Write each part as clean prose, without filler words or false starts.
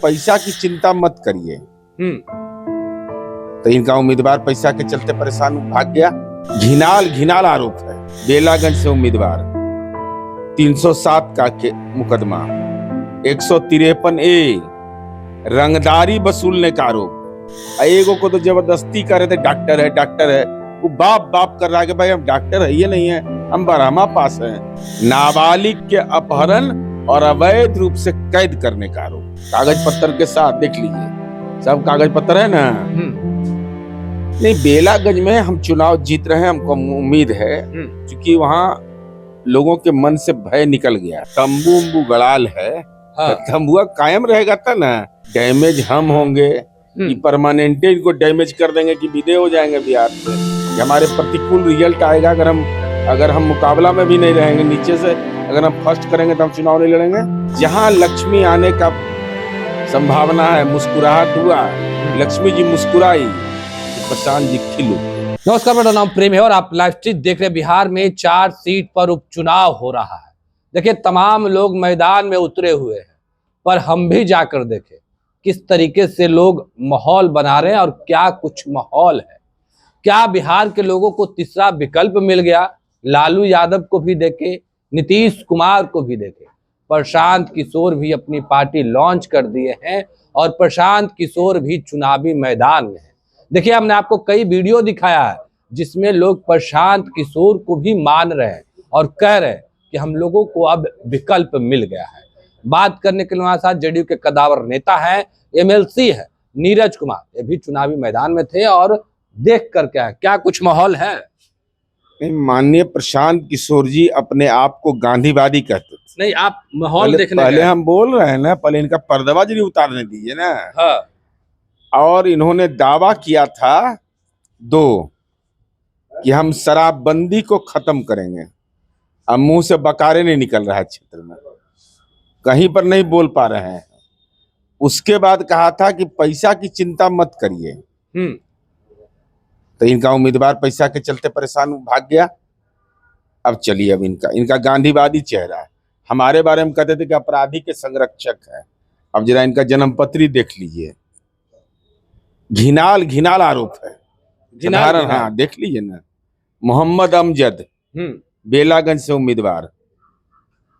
पैसा की चिंता मत करिए। तो इनका उम्मीदवार पैसा के चलते परेशान भाग गया। घिनाल आरोप है। बेलागंज से उम्मीदवार 307 का मुकदमा, 153A रंगदारी वसूलने का आरोप। एगो को तो जबरदस्ती कर रहे थे, डॉक्टर है। वो बाप कर रहा है कि भाई हम डॉक्टर है, ये नहीं है, हम बरहमा पास हैं। नाबालिग के अपहरण और अवैध रूप से कैद करने का आरोप, कागज पत्र के साथ। देख लीजिए, सब कागज पत्र है ना। नहीं, बेलागंज में हम चुनाव जीत रहे हैं, हमको उम्मीद है, क्योंकि वहाँ लोगों के मन से भय निकल गया। तंबू गड़ाल है। हाँ। तंबुआ कायम रहेगा था ना। डैमेज हम होंगे कि परमानेंट इनको डैमेज कर देंगे कि विदे हो जाएंगे बिहार से। हमारे प्रतिकूल रिजल्ट आएगा अगर हम मुकाबला में भी नहीं रहेंगे। नीचे से अगर हम फर्स्ट करेंगे तो हम चुनाव नहीं लड़ेंगे। जहाँ लक्ष्मी आने का संभावना है, मुस्कुराहट हुआ, लक्ष्मी जी मुस्कुराई, प्रशांत जी खिलू। नमस्कार, मेरा नाम प्रेम है और आप लाइव स्ट्रीट देख रहे हैं। बिहार में 4 सीट पर उपचुनाव हो रहा है। देखिए, तमाम लोग मैदान में उतरे हुए हैं, पर हम भी जाकर देखें किस तरीके से लोग माहौल बना रहे हैं और क्या कुछ माहौल है। क्या बिहार के लोगों को तीसरा विकल्प मिल गया? लालू यादव को भी देखे, नीतीश कुमार को भी देखे, प्रशांत किशोर भी अपनी पार्टी लॉन्च कर दिए हैं और प्रशांत किशोर भी चुनावी मैदान में है। देखिए, हमने आपको कई वीडियो दिखाया है जिसमें लोग प्रशांत किशोर को भी मान रहे हैं और कह रहे हैं कि हम लोगों को अब विकल्प मिल गया है। बात करने के लिए हमारे साथ जेडीयू के कदावर नेता हैं, एमएलसी है नीरज कुमार। ये भी चुनावी मैदान में थे और देख कर क्या कुछ माहौल है। माननीय प्रशांत किशोर जी अपने आप को गांधीवादी कहते थे। नहीं, आप माहौल देखने पहले हम बोल रहे हैं ना, पहले इनका पर्दवा जरूर उतारने दीजिए ना। हाँ। और इन्होंने दावा किया था कि हम शराबबंदी को खत्म करेंगे। अब मुंह से बकारे नहीं निकल रहा है, क्षेत्र में कहीं पर नहीं बोल पा रहे हैं। उसके बाद कहा था कि पैसा की चिंता मत करिए। तो इनका उम्मीदवार पैसा के चलते परेशान भाग गया। अब चलिए, अब इनका गांधीवादी चेहरा है। हमारे बारे में कहते थे कि अपराधी के संरक्षक है। अब जरा इनका जन्मपत्री देख लीजिए। घिनाल आरोप है। हाँ, देख लीजिए ना। मोहम्मद अमजद, बेलागंज से उम्मीदवार,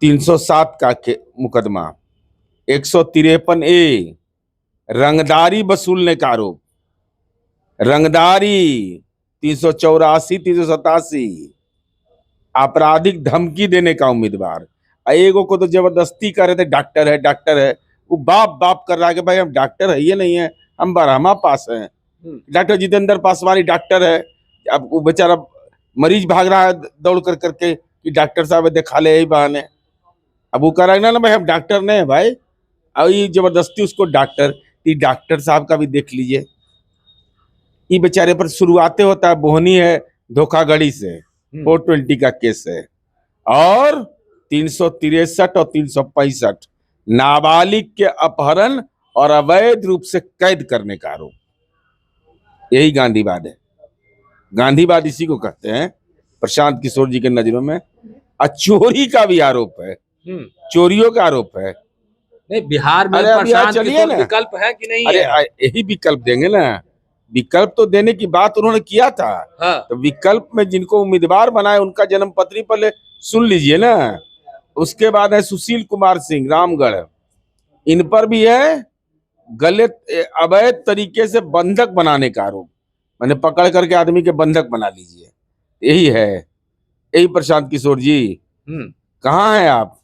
307 का मुकदमा, 153A रंगदारी वसूलने का आरोप। रंगदारी 384, 387 आपराधिक धमकी देने का उम्मीदवार। एगो को तो जबरदस्ती कर रहे थे, डॉक्टर है। वो बाप कर रहा है कि भाई हम डॉक्टर है, ये नहीं है, हम बरहमा पास हैं। डॉक्टर जितेंद्र पासवानी डॉक्टर है। अब वो बेचारा मरीज भाग रहा है दौड़ करके कि डॉक्टर साहब दिखा ले, यही बहाने। अब वो कह रहा है ना भाई हम डॉक्टर नहीं है भाई। अब ये जबरदस्ती उसको डॉक्टर साहब का भी देख लीजिए। ये बेचारे पर शुरुआते होता है, बोहनी है धोखाधड़ी से, 420 का केस है, और 363 और 365 नाबालिग के अपहरण और अवैध रूप से कैद करने का आरोप। यही गांधीवाद है। गांधीवाद इसी को कहते हैं प्रशांत किशोर जी के नजरों में। चोरी का भी आरोप है, चोरियों का आरोप है। नहीं, बिहार में प्रशांत किशोर विकल्प है कि नहीं? अरे यही विकल्प देंगे ना। विकल्प तो देने की बात उन्होंने किया था। हाँ। तो विकल्प में जिनको उम्मीदवार बनाए उनका जन्मपत्री पहले सुन लीजिए ना। उसके बाद है सुशील कुमार सिंह, रामगढ़। इन पर भी है गलत अवैध तरीके से बंधक बनाने का आरोप। मैंने पकड़ करके आदमी के बंधक बना लीजिए। यही है, यही प्रशांत किशोर जी। कहाँ हैं आप?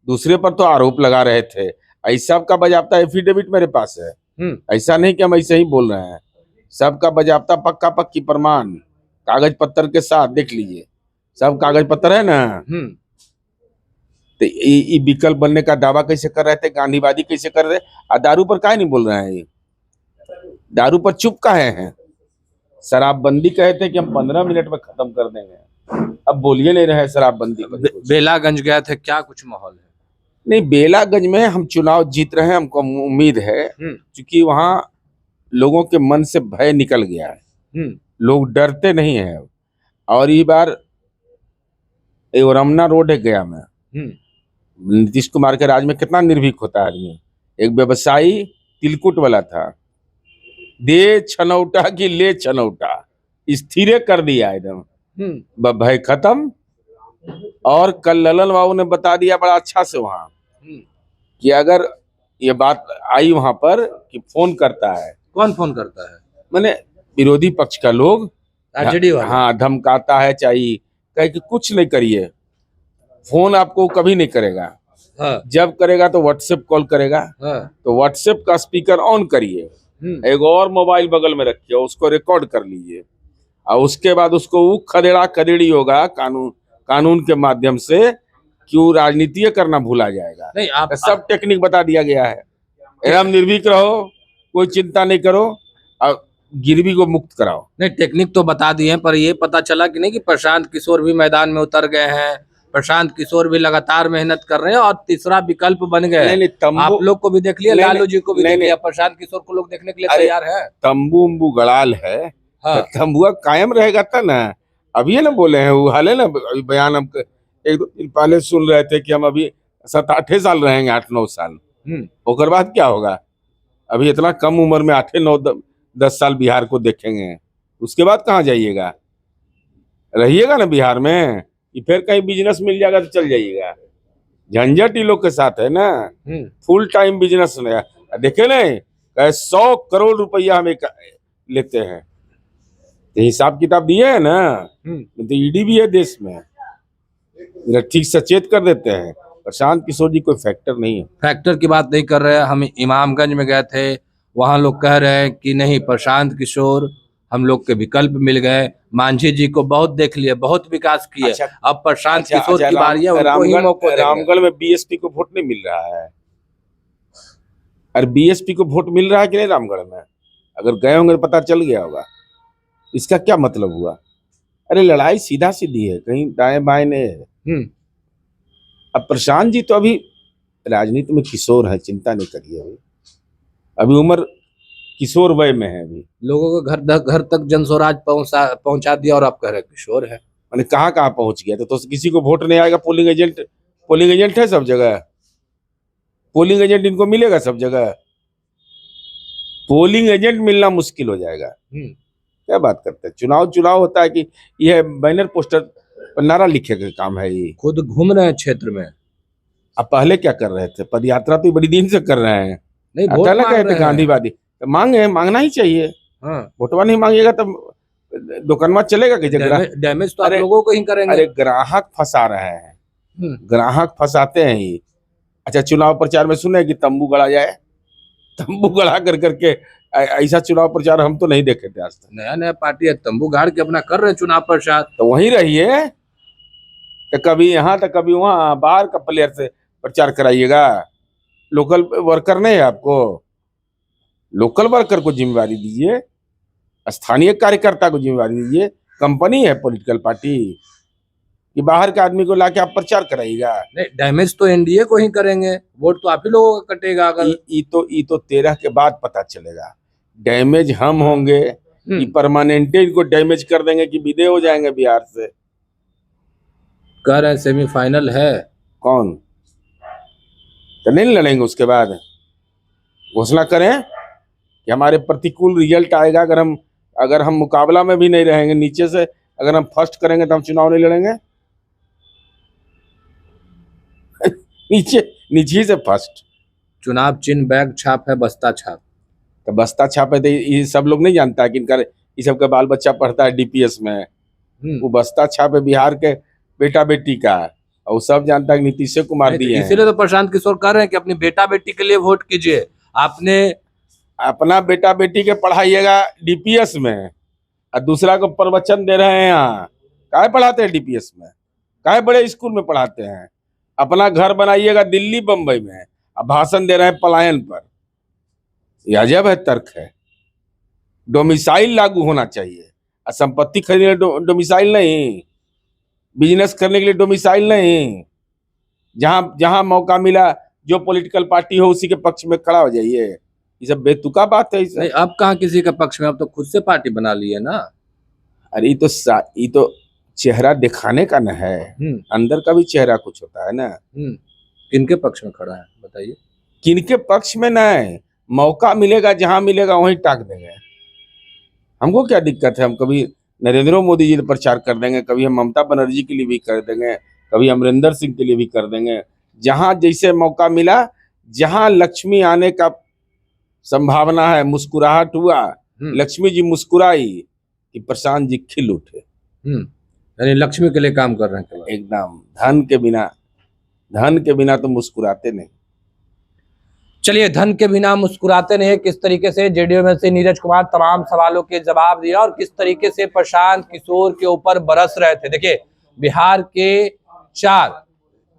दूसरे पर तो आरोप लगा रहे थे। ऐसा का बजाबता एफिडेविट मेरे पास है। ऐसा नहीं कि हम ऐसे ही बोल रहे हैं। सबका बजाबता पक्का पक्की प्रमाण कागज पत्र के साथ। देख लीजिए, सब कागज पत्र है ना। तो ये विकल्प बनने का दावा कैसे कर रहे थे, गांधीवादी कैसे कर रहे? दारू पर काहे नहीं बोल रहे हैं? दारू पर चुप काहे हैं? शराबबंदी कहे थे कि हम 15 मिनट में खत्म कर देंगे, अब बोलिए नहीं रहे शराबबंदी पर। बेलागंज गए थे, क्या कुछ माहौल है? नहीं, बेलागंज में हम चुनाव जीत रहे हैं, हमको उम्मीद है, क्योंकि वहाँ लोगों के मन से भय निकल गया है। लोग डरते नहीं है। और ये बार रमना रोड है गया में, नीतीश कुमार के राज में कितना निर्भीक होता है आदमी। एक व्यवसायी तिलकुट वाला था, दे छनौटा की ले छनौटा, स्थिर कर दिया एकदम, भय खत्म। और कल ललन बाबू ने बता दिया बड़ा अच्छा से वहां कि अगर ये बात आई वहां पर कि फोन करता है, कौन फोन करता है? मैंने विरोधी पक्ष का लोग, आरजेडी वाला? हाँ, धमकाता है, चाहिए कहे कि कुछ नहीं करिए, फोन आपको कभी नहीं करेगा, हाँ, जब करेगा तो व्हाट्सएप कॉल करेगा, हाँ, तो व्हाट्सएप का स्पीकर ऑन करिए, एक और मोबाइल बगल में रखिए, उसको रिकॉर्ड कर लीजिए, और उसके बाद उसको वो खदेड़ा खदेड़ी होगा कानून के माध्यम से, क्यों राजनीति करना भूला जाएगा। नहीं आप सब टेक्निक बता दिया गया है, एकदम निर्भीक रहो, कोई चिंता नहीं करो, और गिरवी को मुक्त कराओ। नहीं, टेक्निक तो बता दिए हैं, पर ये पता चला कि नहीं कि प्रशांत किशोर भी मैदान में उतर गए हैं, प्रशांत किशोर भी लगातार मेहनत कर रहे हैं और तीसरा विकल्प बन गए। नहीं, आप लोग को भी देख लिया, नहीं, लालू जी को भी नहीं, देख लिया, प्रशांत किशोर को लोग देखने के लिए अरे, तैयार है। तंबू उम्बू गड़ाल है, हाँ। तंबुआ कायम रहेगा तब ना। अभी ना बोले हैं वो, हाल है ना, अभी बयान हम एक दो दिन पहले सुन रहे थे कि हम अभी 7-8 साल रहेंगे, 8-9 साल, उसके बाद क्या होगा। अभी इतना कम उम्र में 8-9-10 साल बिहार को देखेंगे, उसके बाद कहाँ जाइएगा, रहिएगा ना बिहार में, कि फिर कहीं बिजनेस मिल जाएगा तो चल जाइएगा। झंझट ही लोग के साथ है ना, फुल टाइम बिजनेस में देखे नहीं, 100 करोड़ रुपया हमें लेते हैं, तो हिसाब किताब दिए है ना, तो ईडी भी है देश में, ठीक सचेत कर देते हैं। प्रशांत किशोर जी कोई फैक्टर नहीं है। फैक्टर की बात नहीं कर रहे हैं, हम इमामगंज में गए थे, वहां लोग कह रहे हैं कि नहीं, प्रशांत किशोर हम लोग के विकल्प मिल गए, मांझी जी को बहुत देख लिए, बहुत विकास किए, अच्छा, अब प्रशांत किशोर की बारी है, उनको ही मौका देंगे। रामगढ़ में बीएसपी को वोट नहीं मिल रहा है, अरे बीएसपी को वोट मिल रहा है कि नहीं रामगढ़ में, अगर गए होंगे तो पता चल गया होगा, इसका क्या मतलब हुआ। अरे लड़ाई सीधा सीधी है, कहीं दाएं बाएं नहीं है। अब प्रशांत जी तो अभी राजनीति में किशोर है, चिंता नहीं करिए, अभी उम्र किशोर वय में है, अभी लोगों को घर तक जनस्वराज पहुंचा दिया और आप कह रहे हैं किशोर है। मैंने कहाँ पहुंच गया, तो किसी को वोट नहीं आएगा। पोलिंग एजेंट है सब जगह, पोलिंग एजेंट इनको मिलेगा सब जगह, पोलिंग एजेंट मिलना मुश्किल हो जाएगा। क्या बात करते हैं, चुनाव होता है कि यह बैनर पोस्टर पर नारा लिखे का काम है, ये खुद घूम रहे हैं क्षेत्र में। अब पहले क्या कर रहे थे, पद यात्रा तो बड़ी दिन से कर रहे हैं, नहीं वोट ना कहते गांधीवादी, तो मांगना ही चाहिए। वोटवा नहीं मांगेगा तब दुकानवा चलेगा कि डैमेज तो आप लोगों को ही करेंगे। अरे ग्राहक फंसा रहे हैं, ग्राहक फंसाते हैं ही। अच्छा, चुनाव प्रचार में सुने कि तंबू गड़ा जाए, तंबू गड़ा कर करके ऐसा चुनाव प्रचार हम तो नहीं देखे थे आज तक। नया पार्टी है, तंबू गाड़ के अपना कर रहे हैं चुनाव प्रचार, तो वहीं रहिए, तो कभी यहाँ तो कभी वहाँ, बाहर का प्लेयर से प्रचार कराइएगा। लोकल वर्कर नहीं है आपको, लोकल वर्कर को जिम्मेवारी दीजिए, स्थानीय कार्यकर्ता को जिम्मेवारी दीजिए। कंपनी है पॉलिटिकल पार्टी कि बाहर के आदमी को लाके आप प्रचार कराइएगा। नहीं, डैमेज तो एनडीए को ही करेंगे, वोट तो आप ही लोगों का कटेगा। अगर ई तो 13 के बाद पता चलेगा, डैमेज हम होंगे कि परमानेंट इनको डैमेज कर देंगे कि विदे हो जाएंगे बिहार से। कह रहे हैं सेमीफाइनल है। कौन, तो नहीं लड़ेंगे, उसके बाद घोषणा करें कि हमारे प्रतिकूल रिजल्ट आएगा, अगर हम मुकाबला में भी नहीं रहेंगे, नीचे से अगर हम फर्स्ट करेंगे तो हम चुनाव नहीं लड़ेंगे। नीचे से फर्स्ट। चुनाव चिन्ह बैग छाप है, बस्ता छाप, तो बस्ता छाप है, तो ये सब लोग नहीं जानता कि इनका ये सब का बाल बच्चा पढ़ता है डीपीएस में, वो बस्ता छाप है बिहार के बेटा बेटी का, और सब जानता है कि नीतीश कुमार दिए हैं। इसीलिए तो प्रशांत किशोर कह रहे हैं कि अपनी बेटा बेटी के लिए वोट कीजिए। आपने अपना बेटा बेटी के पढ़ाइएगा डीपीएस में, और दूसरा को प्रवचन दे रहे हैं यहाँ। काहे पढ़ाते हैं डीपीएस में, काहे बड़े स्कूल में पढ़ाते हैं। अपना घर बनाइएगा दिल्ली बम्बई में, अब भाषण दे रहे हैं पलायन पर। यह अजब है, तर्क है। डोमिसाइल लागू होना चाहिए, संपत्ति खरीदने डोमिसाइल नहीं, बिजनेस करने के लिए डोमिसाइल नहीं। जहां मौका मिला, जो पॉलिटिकल पार्टी हो उसी के पक्ष में खड़ा हो जाइए। ये सब बेतुका बात है। नहीं, अब कहाँ किसी के पक्ष में, अब तो खुद से पार्टी बना ली है ना। अरे ये तो चेहरा दिखाने का न है, अंदर का भी चेहरा कुछ होता है ना। किनके पक्ष में खड़ा है बताइए। किनके पक्ष में ना है, मौका मिलेगा जहां मिलेगा वहीं टाक देंगे। हमको क्या दिक्कत है, हम कभी नरेंद्र मोदी जी प्रचार कर देंगे, कभी हम ममता बनर्जी के लिए भी कर देंगे, कभी अमरिंदर सिंह के लिए भी कर देंगे। जहां जैसे मौका मिला, जहां लक्ष्मी आने का संभावना है, मुस्कुराहट हुआ, लक्ष्मी जी मुस्कुराई कि प्रशांत जी खिल उठे। यानी लक्ष्मी के लिए काम कर रहे हैं केवल। एकदम धन के बिना तो मुस्कुराते नहीं। चलिए, धन के बिना मुस्कुराते नहीं, किस तरीके से जेडीयू में से नीरज कुमार तमाम सवालों के जवाब दिया और किस तरीके से प्रशांत किशोर के ऊपर बरस रहे थे। देखिए, बिहार के 4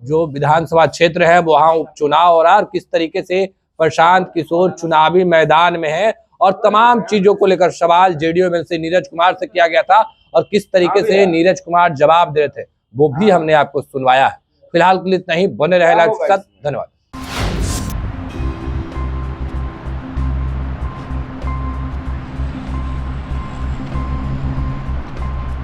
जो विधानसभा क्षेत्र है वहां उपचुनाव हो रहा है और किस तरीके से प्रशांत किशोर चुनावी मैदान में है और तमाम चीजों को लेकर सवाल जेडीयू में से नीरज कुमार से किया गया था और किस तरीके से नीरज कुमार जवाब दे रहे थे वो भी हमने आपको सुनवाया है। फिलहाल के लिए इतना ही, बने रहे लाइव के साथ। धन्यवाद।